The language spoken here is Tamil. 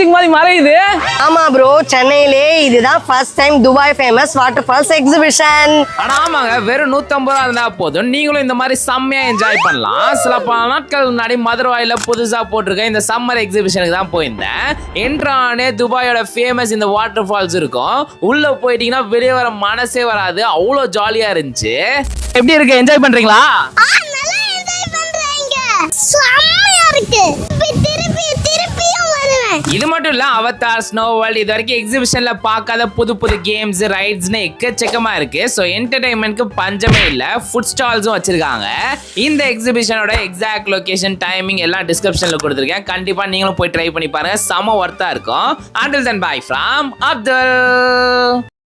மேஜிக் மாதிரி மறையுது. ஆமா ப்ரோ, சென்னையிலே இதுதான் first time Dubai famous waterfalls exhibition. ஆமாங்க, வெறும் 150 ரூபா இருந்தா போதும், நீங்களும் இந்த மாதிரி செம்மையா என்ஜாய் பண்ணலாம். சில பல நாட்கள் முன்னாடி மதுரவாயில புதுசா போட்டிருக்க இந்த சம்மர் எக்ஸிபிஷனுக்கு தான் போயிருந்தேன். என்ட்ரானே துபாயோட ஃபேமஸ் இந்த வாட்டர் ஃபால்ஸ் இருக்கும். உள்ள போயிட்டீங்கன்னா வெளியே வர மனசே வராது, அவ்வளோ ஜாலியா இருந்துச்சு. எப்படி இருக்கு, என்ஜாய் பண்றீங்களா? நல்லா என்ஜாய் பண்றீங்க, செம்மையா இருக்கு. திருப்பியும் வருவேன். இது மட்டும் இல்ல, அவதார், ஸ்னோ வேர்ல்ட், இது வரைக்கும் எக்ஸிபிஷன்ல பார்க்காத புது புது கேம்ஸ், ரைட்ஸ்னு எக்கச்சக்கமா இருக்கு. ஸோ என்டர்டைன்மெண்ட்க்கு பஞ்சமே இல்ல. ஃபுட் ஸ்டால்ஸும் வச்சிருக்காங்க. இந்த எக்ஸிபிஷனோட எக்ஸாக்ட் லொகேஷன், டைமிங் எல்லாம் டிஸ்கிரிப்ஷன்ல கொடுத்துருக்கேன். கண்டிப்பா நீங்களும் போய் ட்ரை பண்ணி பாருங்க, செம ஒர்த்தா இருக்கும். Until then, bye from Abdul.